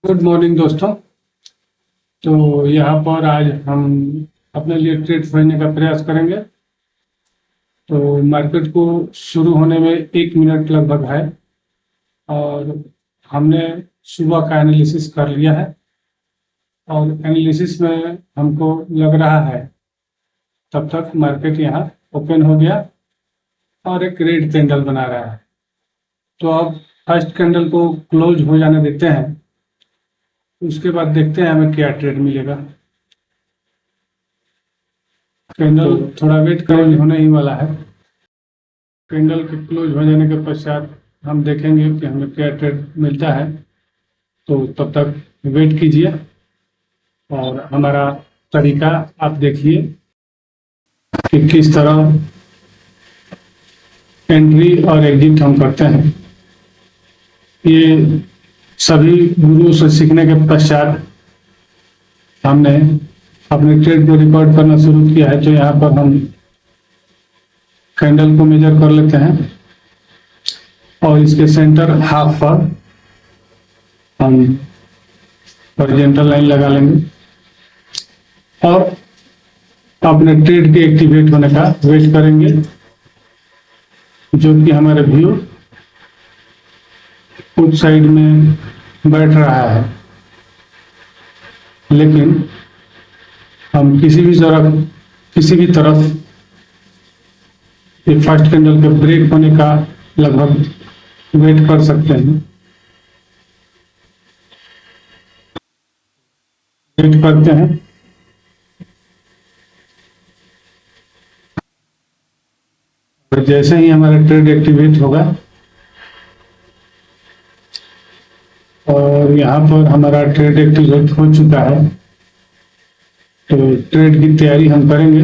Good morning दोस्तों। तो यहाँ पर आज हम अपने लिए ट्रेड समझने का प्रयास करेंगे। तो मार्केट को शुरू होने में 1 मिनट लगभग है और हमने सुबह का एनालिसिस कर लिया है और एनालिसिस में हमको लग रहा है तब तक मार्केट यहाँ ओपन हो गया और एक रेड कैंडल बना रहा है। तो अब फर्स्ट कैंडल को क्लोज हो जाने देते हैं, उसके बाद देखते हैं हमें क्या ट्रेड मिलेगा। कैंडल थोड़ा वेट क्लोज होने ही वाला है। कैंडल के क्लोज हो जाने के पश्चात हम देखेंगे कि हमें क्या ट्रेड मिलता है। तो तब तक वेट कीजिए और हमारा तरीका आप देखिए कि किस तरह एंट्री और एग्जिट हम करते हैं। ये सभी गुरुओं से सीखने के पश्चात हमने अपने ट्रेड को रिकॉर्ड करना शुरू किया है। तो यहाँ पर हम कैंडल को मेजर कर लेते हैं और इसके सेंटर हाफ पर हम हॉरिजॉन्टल लाइन लगा लेंगे और अपने ट्रेड के एक्टिवेट होने का वेट करेंगे, जो कि हमारे व्यू उस साइड में बैठ रहा है। लेकिन हम किसी भी तरफ ये फर्स्ट कैंडल के ब्रेक होने का लगभग वेट कर सकते हैं। वेट करते हैं और जैसे ही हमारा ट्रेड एक्टिवेट होगा और यहाँ पर हमारा ट्रेड एक्टिवेट हो चुका है, तो ट्रेड की तैयारी हम करेंगे।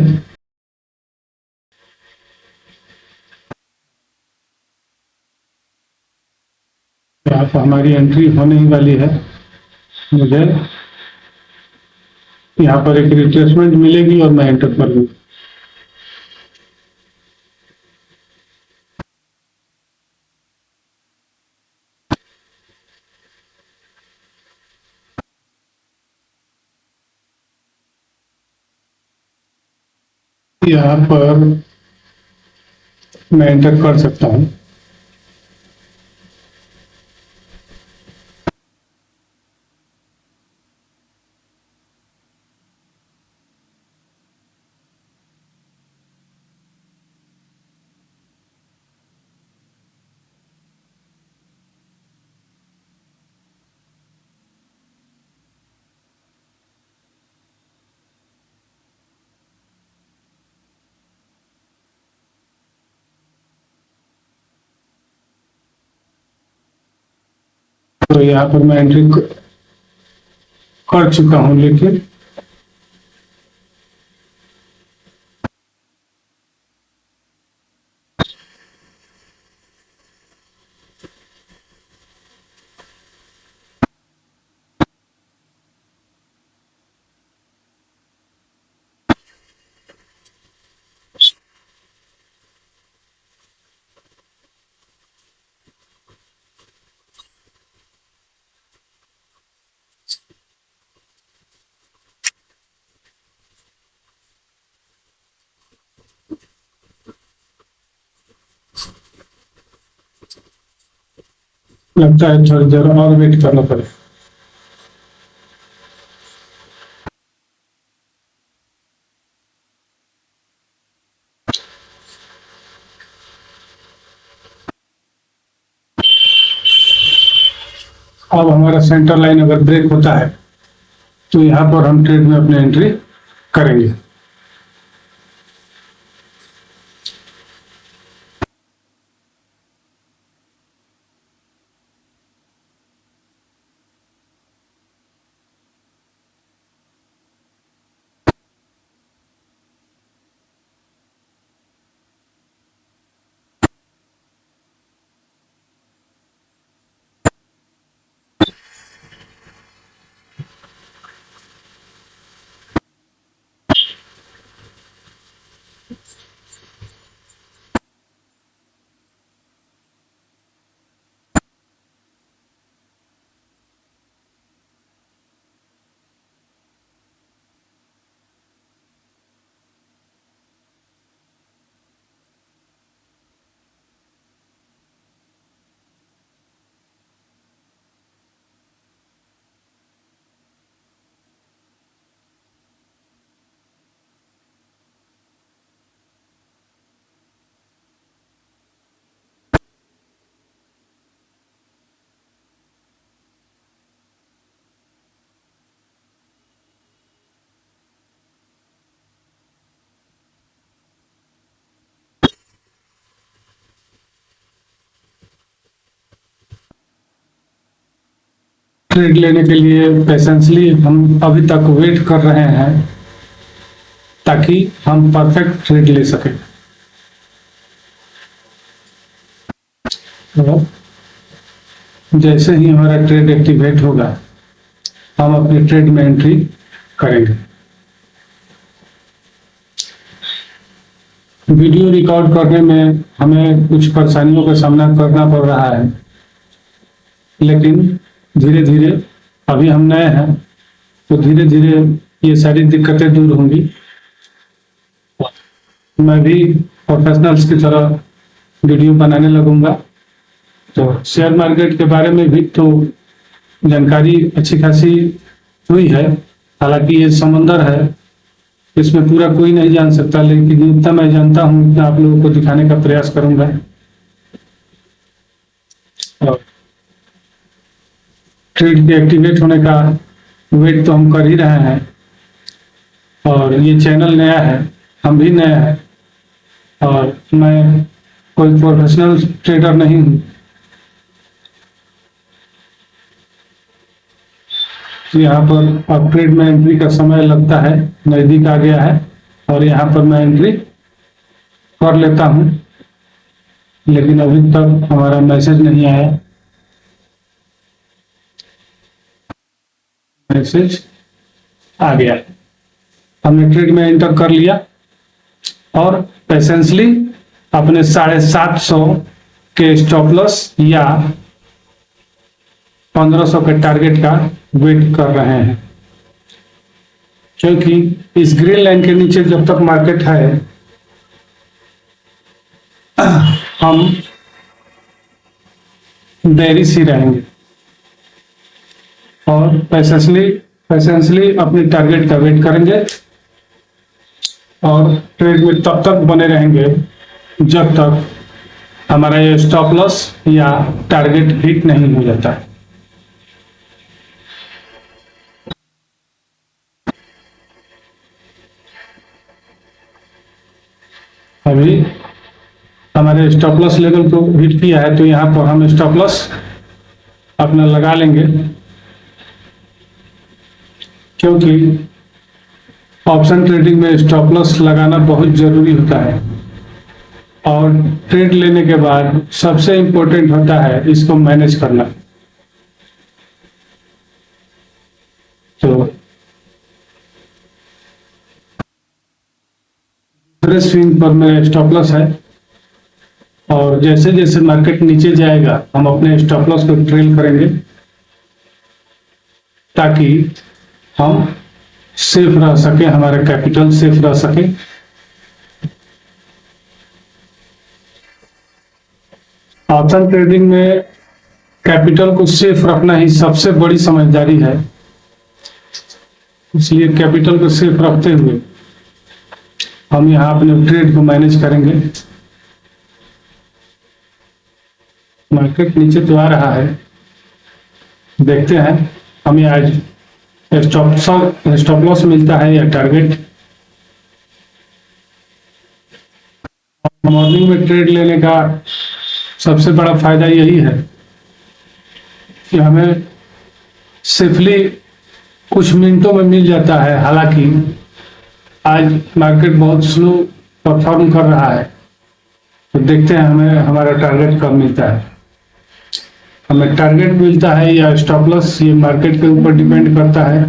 यहाँ पर हमारी एंट्री होने ही वाली है। मुझे यहाँ पर एक रिट्रेसमेंट मिलेगी और मैं एंटर कर लूँगा। यहाँ पर मैं एंटर कर सकता हूँ। तो यहाँ पर मैं एंट्री कर चुका हूँ, लेकिन लगता है थोड़ी देर और वेट करना पड़ेगा। अब हमारा सेंटर लाइन अगर ब्रेक होता है तो यहाँ पर हम ट्रेड में अपनी एंट्री करेंगे। ट्रेड लेने के लिए पेशेंसली हम अभी तक वेट कर रहे हैं ताकि हम परफेक्ट ट्रेड ले सकें। तो जैसे ही हमारा ट्रेड एक्टिवेट होगा हम अपनी ट्रेड में एंट्री करेंगे। वीडियो रिकॉर्ड करने में हमें कुछ परेशानियों का सामना करना पड़ रहा है, लेकिन धीरे धीरे, अभी हम नए हैं तो धीरे धीरे ये सारी दिक्कतें दूर होंगी। मैं भी प्रोफेशनल्स की तरह वीडियो बनाने लगूंगा। तो शेयर मार्केट के बारे में भी तो जानकारी अच्छी खासी हुई है। हालांकि ये समंदर है, इसमें पूरा कोई नहीं जान सकता, लेकिन जितना मैं जानता हूँ उतना आप लोगों को दिखाने का प्रयास करूंगा। और ट्रेड के एक्टिवेट होने का वेट तो हम कर ही रहे हैं, और ये चैनल नया है, हम भी नए हैं, और मैं कोई प्रोफेशनल ट्रेडर नहीं हूँ। यहाँ पर अब ट्रेड में एंट्री का समय लगता है, नजदीक आ गया है, और यहाँ पर मैं एंट्री कर लेता हूँ, लेकिन अभी तक हमारा मैसेज नहीं आया। मैसेज आ गया, हमने ट्रेड में एंटर कर लिया और पेशेंसली अपने 750 के स्टॉप लॉस या 1500 के टारगेट का वेट कर रहे हैं, क्योंकि इस ग्रीन लाइन के नीचे जब तक मार्केट है हम बेरिश ही रहेंगे, और पेशेंसली अपने टारगेट का वेट करेंगे और ट्रेड में तब तक बने रहेंगे जब तक हमारा ये स्टॉप लॉस या टारगेट हिट नहीं हो जाता है। अभी हमारे स्टॉप लॉस लेवल को हिट किया है, तो यहाँ पर हम स्टॉप लॉस अपना लगा लेंगे, क्योंकि ऑप्शन ट्रेडिंग में स्टॉप लॉस लगाना बहुत जरूरी होता है, और ट्रेड लेने के बाद सबसे इंपॉर्टेंट होता है इसको मैनेज करना। तो दूसरे स्विंग पर मेरा स्टॉप लॉस है, और जैसे जैसे मार्केट नीचे जाएगा हम अपने स्टॉप लॉस को ट्रेल करेंगे ताकि हम सेफ रह सके, हमारा कैपिटल सेफ रह सके। ऑप्शन ट्रेडिंग में कैपिटल को सेफ रखना ही सबसे बड़ी समझदारी है, इसलिए कैपिटल को सेफ रखते हुए हम यहाँ अपने ट्रेड को मैनेज करेंगे। मार्केट नीचे तो आ रहा है, देखते हैं हमें आज स्टॉप लॉस मिलता है या टारगेट। मॉर्निंग में ट्रेड लेने का सबसे बड़ा फायदा यही है कि हमें सेफली कुछ मिनटों में मिल जाता है। हालांकि आज मार्केट बहुत स्लो परफॉर्म कर रहा है, तो देखते हैं हमें हमारा टारगेट कब मिलता है। हमें टारगेट मिलता है या स्टॉप लॉस, ये मार्केट के ऊपर डिपेंड करता है।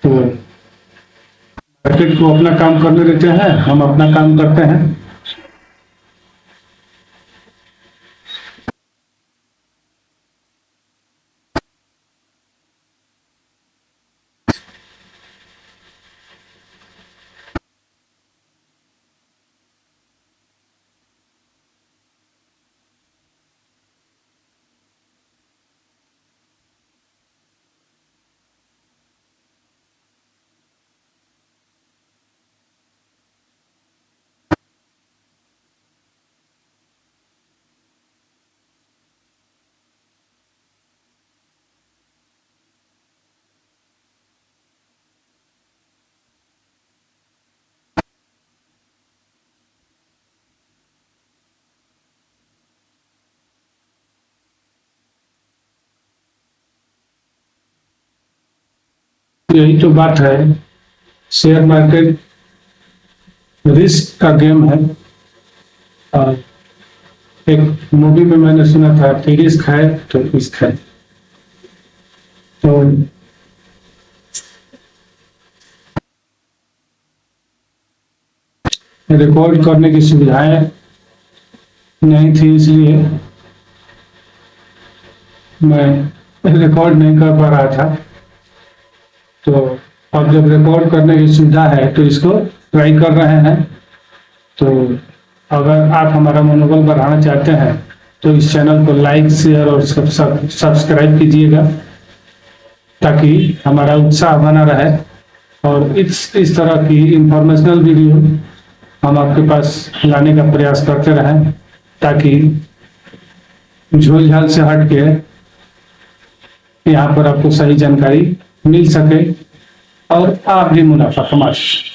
तो मार्केट को अपना काम करने देते हैं, हम अपना काम करते हैं। यही तो बात है। शेयर मार्केट रिस्क का गेम है। और एक मूवी में मैंने सुना था कि रिस्क है तो रिस्क है। तो रिकॉर्ड करने की सुविधाएं नहीं थी, इसलिए मैं रिकॉर्ड नहीं कर पा रहा था। तो अब जब रिकॉर्ड करने की सुविधा है तो इसको ट्राई कर रहे हैं। तो अगर आप हमारा मनोबल बढ़ाना चाहते हैं तो इस चैनल को लाइक, शेयर और सब्सक्राइब कीजिएगा, ताकि हमारा उत्साह बना रहे और इस तरह की इंफॉर्मेशनल वीडियो हम आपके पास लाने का प्रयास करते रहें, ताकि झोल झाल से हट के यहाँ पर आपको सही जानकारी मिल सके और आप भी मुनाफा कमा सकें।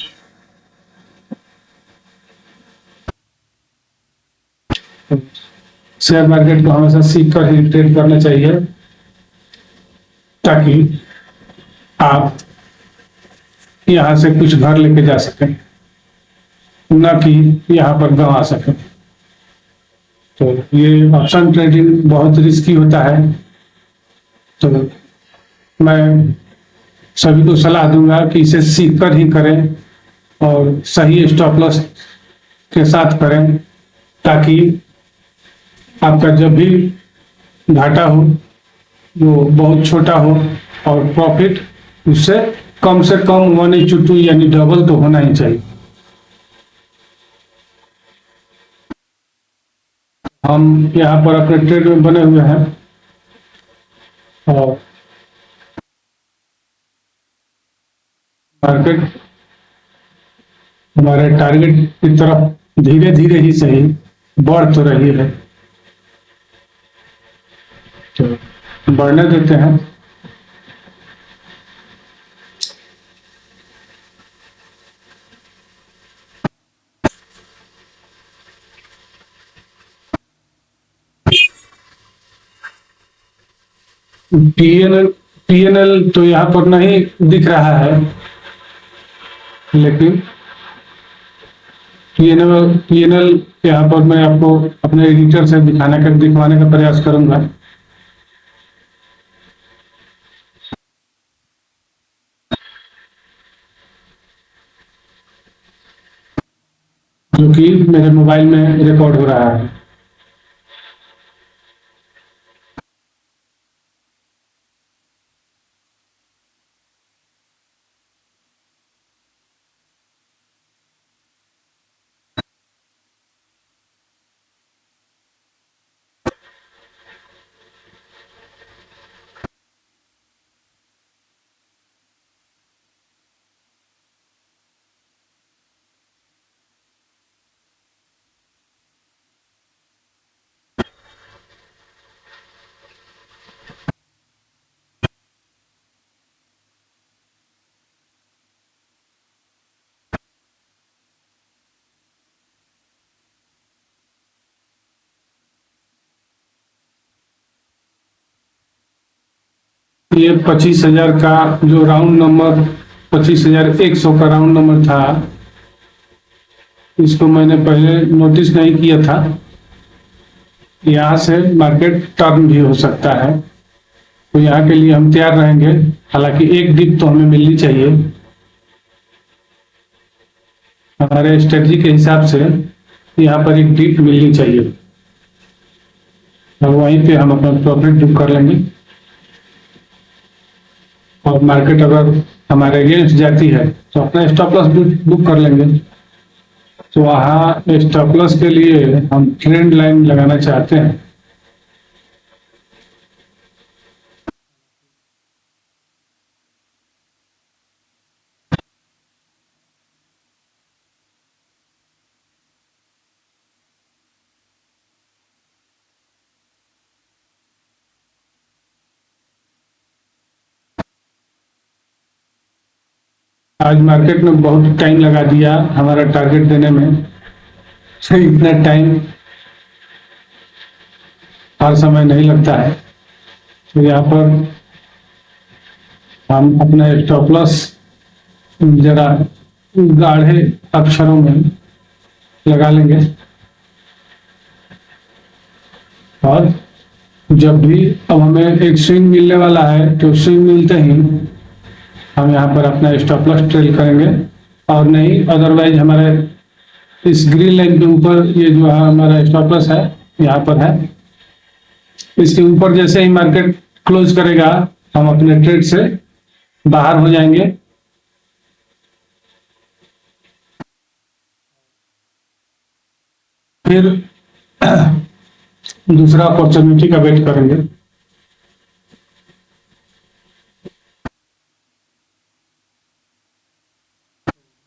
शेयर मार्केट को हमेशा सीख कर ही ट्रेड करना चाहिए, ताकि आप यहाँ से कुछ घर लेके जा सकें, न कि यहाँ पर गंवा सकें। तो ये ऑप्शन ट्रेडिंग बहुत रिस्की होता है। तो मैं सभी को सलाह दूंगा कि इसे सीख कर ही करें और सही स्टॉप लॉस के साथ करें, ताकि आपका जब भी घाटा हो वो बहुत छोटा हो और प्रॉफिट उससे कम से कम 1:2 यानी डबल तो होना ही चाहिए। हम यहाँ पर अपने ट्रेड में बने हुए हैं और मार्केट हमारे टारगेट की तरफ धीरे धीरे ही सही बढ़ तो रही है। तो बढ़ने देते हैं। पीएनएल पीएनएल तो यहाँ पर नहीं दिख रहा है, लेकिन पीएनएल यहाँ पर मैं आपको अपने एडिटर से दिखवाने का प्रयास करूंगा। जो कि मेरे मोबाइल में रिकॉर्ड हो रहा है। ये 25,000 का जो राउंड नंबर 25,100 का राउंड नंबर था, इसको मैंने पहले नोटिस नहीं किया था। यहाँ से मार्केट टर्न भी हो सकता है, तो यहाँ के लिए हम तैयार रहेंगे। हालांकि एक डिप तो हमें मिलनी चाहिए हमारे स्ट्रेटजी के हिसाब से। यहाँ पर एक डिप मिलनी चाहिए और वहीं पे हम अपना प्रॉफिट बुक कर लेंगे। और मार्केट अगर हमारे अगेंस्ट जाती है तो अपना स्टॉप लॉस बुक कर लेंगे। तो वहाँ स्टॉप लॉस के लिए हम ट्रेंड लाइन लगाना चाहते हैं। आज मार्केट में बहुत टाइम लगा दिया हमारा टारगेट देने में। इतना टाइम हर समय नहीं लगता है। तो यहाँ पर हम अपना स्टॉप लॉस जरा गाढ़े अक्षरों में लगा लेंगे और जब भी अब हमें एक स्विंग मिलने वाला है तो स्विंग मिलते ही हम यहाँ पर अपना स्टॉप लॉस ट्रेल करेंगे और नहीं अदरवाइज हमारे इस ग्रीन लाइन के ऊपर ये जो है हमारा स्टॉप लॉस है यहाँ पर है, इसके ऊपर जैसे ही मार्केट क्लोज करेगा हम अपने ट्रेड से बाहर हो जाएंगे। फिर दूसरा अपॉर्चुनिटी का वेट करेंगे।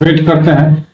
वेट करते हैं।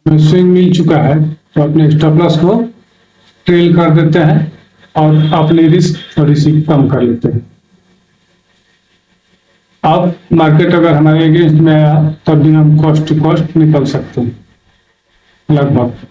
स्विंग मिल चुका है तो अपने स्टॉप लॉस को ट्रेल कर देते हैं और अपनी रिस्क थोड़ी सी कम कर लेते हैं। अब मार्केट अगर हमारे अगेंस्ट में आया तब भी हम कॉस्ट टू कॉस्ट निकल सकते हैं लगभग।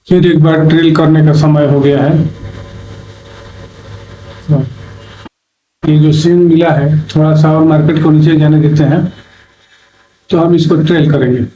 फिर एक बार ट्रेल करने का समय हो गया है। ये जो स्विंग मिला है थोड़ा सा और मार्केट को नीचे जाने देते हैं तो हम इसको ट्रेल करेंगे।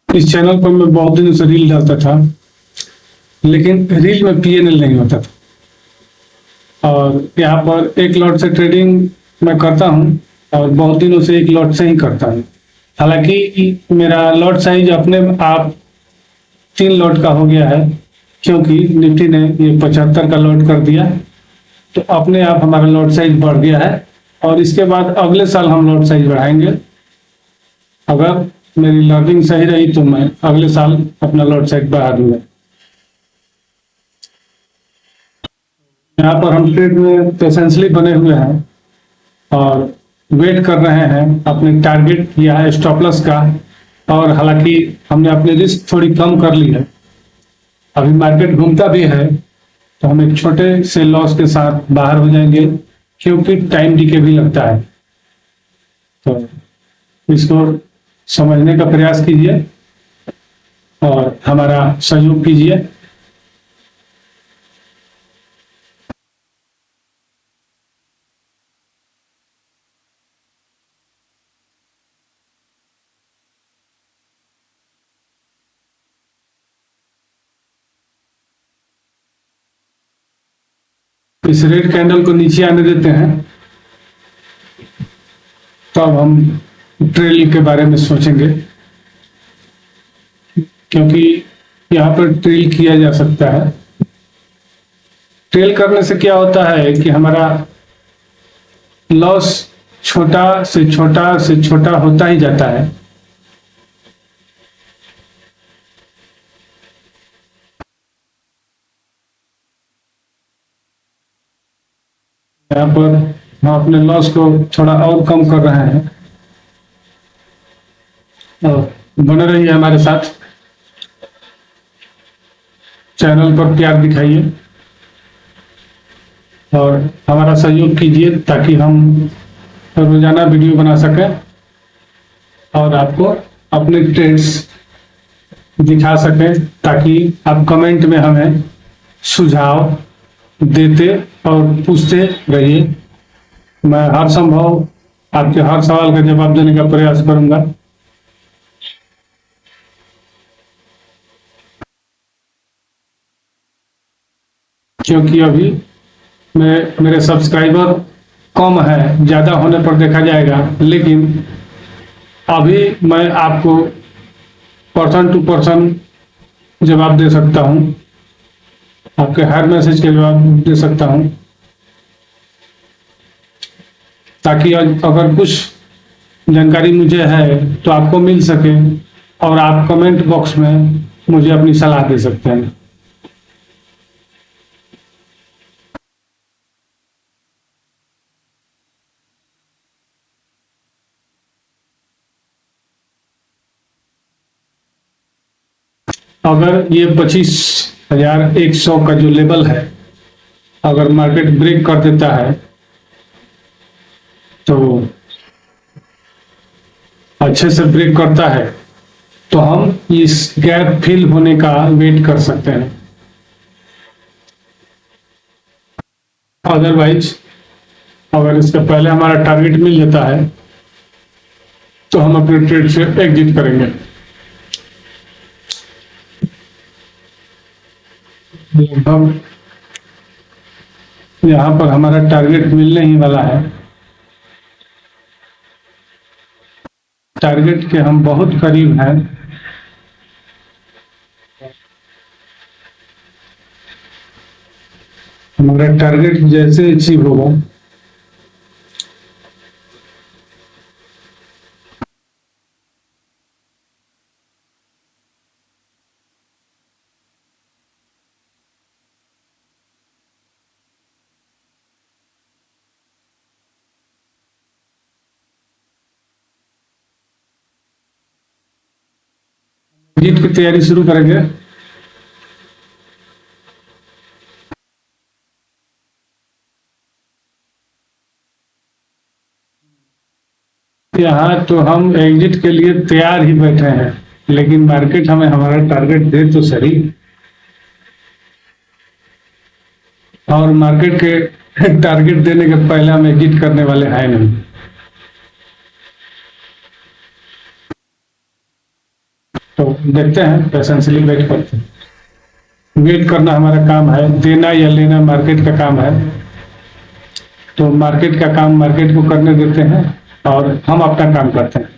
इस चैनल पर मैं बहुत दिनों से रील डालता था, लेकिन रील में पीएनएल नहीं होता था। और यहाँ पर एक लॉट से ट्रेडिंग मैं करता हूँ और बहुत दिनों से एक लॉट से ही करता हूँ। हालांकि मेरा लॉट साइज अपने आप 3 लॉट का हो गया है, क्योंकि निफ्टी ने ये 75 का लॉट कर दिया, तो अपने आप हमारा लॉट साइज बढ़ गया है। और इसके बाद अगले साल हम लॉट साइज बढ़ाएंगे। अगर मेरी लर्निंग सही रही तो मैं अगले साल अपना लॉट साइज बढ़ा दूंगा। यहाँ पर हम ट्रेड में पेशेंसली बने हुए हैं और वेट कर रहे हैं अपने टारगेट या है स्टॉप लॉस का। और हालांकि हमने अपनी रिस्क थोड़ी कम कर ली है, अभी मार्केट घूमता भी है तो हम एक छोटे से लॉस के साथ बाहर हो जाएंगे, क्योंकि टाइम डीके भी लगता है। तो इसको समझने का प्रयास कीजिए और हमारा सहयोग कीजिए। इस रेड कैंडल को नीचे आने देते हैं, तब हम ट्रेल के बारे में सोचेंगे, क्योंकि यहाँ पर ट्रेल किया जा सकता है। ट्रेल करने से क्या होता है कि हमारा लॉस छोटा से छोटा से छोटा होता ही जाता है। यहाँ पर हम अपने लॉस को थोड़ा और कम कर रहे हैं। और बने रहिए हमारे साथ, चैनल पर प्यार दिखाइए। और हमारा सहयोग कीजिए ताकि हम रोजाना वीडियो बना सकें और आपको अपने ट्रेड्स दिखा सकें, ताकि आप कमेंट में हमें सुझाव देते और पूछते रहिए। मैं हर संभव आपके हर सवाल का जवाब देने का प्रयास करूंगा। क्योंकि अभी मेरे सब्सक्राइबर कम है, ज़्यादा होने पर देखा जाएगा, लेकिन अभी मैं आपको पर्सन टू पर्सन जवाब दे सकता हूँ, आपके हर मैसेज के जवाब दे सकता हूँ, ताकि अगर कुछ जानकारी मुझे है तो आपको मिल सके और आप कमेंट बॉक्स में मुझे अपनी सलाह दे सकते हैं। अगर ये 25,100 का जो लेवल है, अगर मार्केट ब्रेक कर देता है तो अच्छे से ब्रेक करता है तो हम इस गैप फिल होने का वेट कर सकते हैं। अदरवाइज अगर इसके पहले हमारा टारगेट मिल जाता है तो हम अपने ट्रेड से एग्जिट करेंगे। लगभग यहाँ पर हमारा टारगेट मिलने ही वाला है। टारगेट के हम बहुत करीब हैं। हमारा टारगेट जैसे अचीव होगा एग्जिट की तैयारी शुरू करेंगे। यहाँ तो हम एग्जिट के लिए तैयार ही बैठे हैं, लेकिन मार्केट हमें हमारा टारगेट दे तो सही। और मार्केट के टारगेट देने के पहले हम एग्जिट करने वाले हैं नहीं। तो देखते हैं, पेशेंसली वेट करते हैं। वेट करना हमारा काम है, देना या लेना मार्केट का काम है। तो मार्केट का काम मार्केट को करने देते हैं और हम अपना काम करते हैं।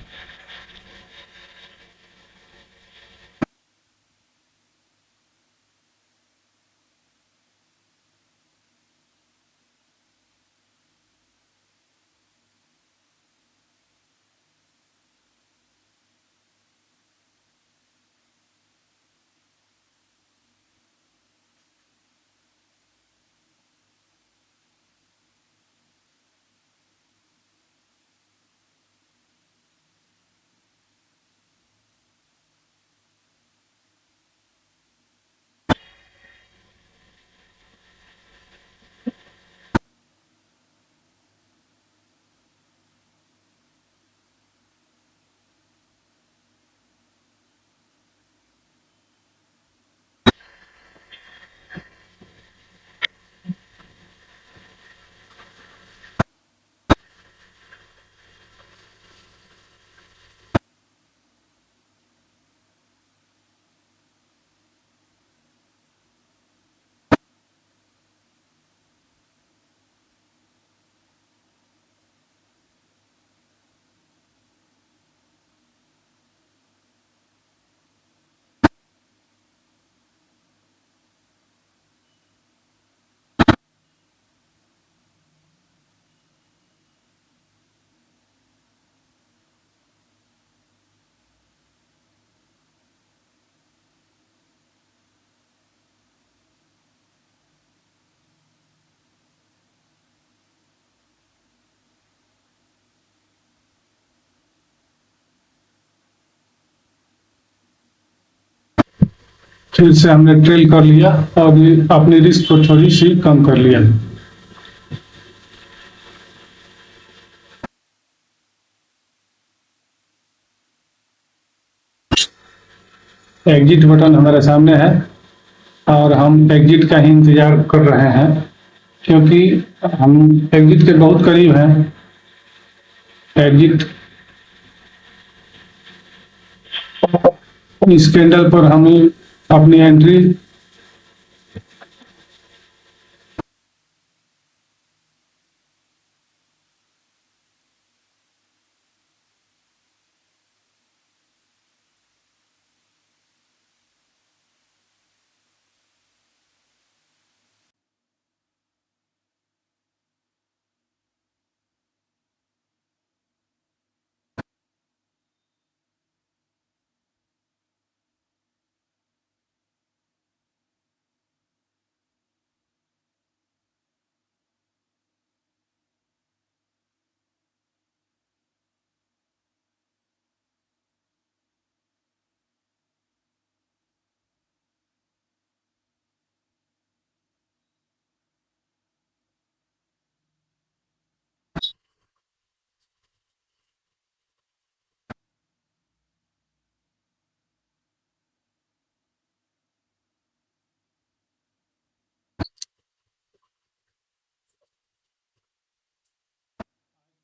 फिर से हमने ट्रेल कर लिया और अपनी रिस्क को थोड़ी सी कम कर लिया। एग्जिट बटन हमारे सामने है और हम एग्जिट का ही इंतजार कर रहे हैं, क्योंकि हम एग्जिट के बहुत करीब हैं। एग्जिट इस कैंडल पर हमें अपनी एंट्री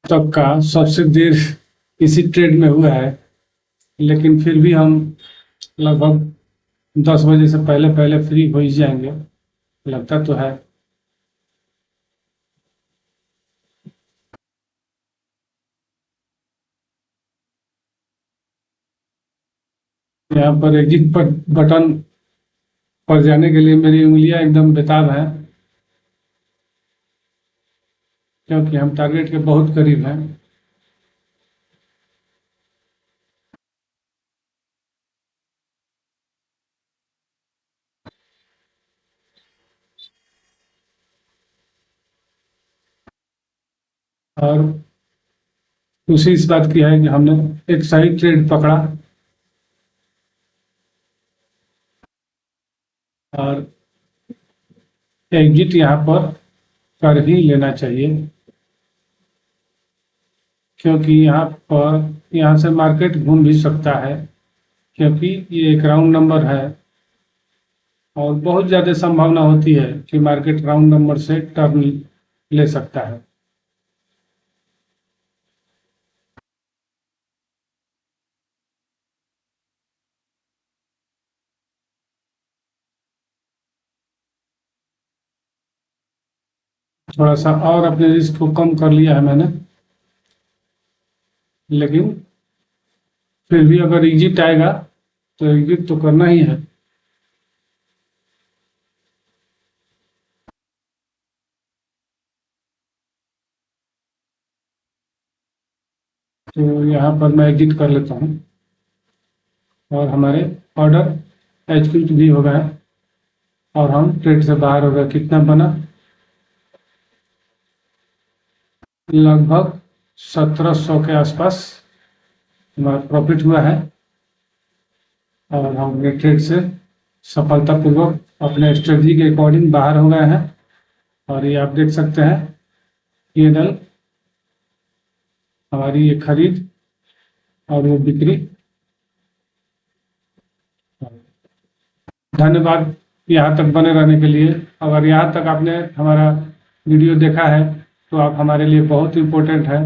तक का सबसे देर इसी ट्रेड में हुआ है, लेकिन फिर भी हम लगभग 10 बजे से पहले पहले फ्री हो ही जाएंगे, लगता तो है। यहाँ पर एग्जिट पर बटन पर जाने के लिए मेरी उंगलियां एकदम बेताब हैं, क्योंकि हम टारगेट के बहुत करीब हैं। और खुशी इस बात की है कि हमने एक सही ट्रेड पकड़ा और एग्जिट यहाँ पर कर ही लेना चाहिए, क्योंकि यहाँ से मार्केट घूम भी सकता है, क्योंकि ये एक राउंड नंबर है और बहुत ज़्यादा संभावना होती है कि मार्केट राउंड नंबर से टर्न ले सकता है। थोड़ा सा और अपने रिस्क को कम कर लिया है मैंने, लेकिन फिर भी अगर एग्जिट आएगा तो एग्जिट तो करना ही है। तो यहाँ पर मैं एग्जिट कर लेता हूँ और हमारे ऑर्डर एग्जीक्यूट भी हो गए और हम ट्रेड से बाहर हो गए। कितना बना? लगभग 1700 के आसपास हमारा प्रॉफिट हुआ है और हम अपने ट्रेड से सफलतापूर्वक अपने स्ट्रेटजी के अकॉर्डिंग बाहर हो गए हैं। और ये आप देख सकते हैं, ये दल हमारी ये खरीद और वो बिक्री। धन्यवाद यहाँ तक बने रहने के लिए। अगर यहाँ तक आपने हमारा वीडियो देखा है तो आप हमारे लिए बहुत इम्पोर्टेंट है।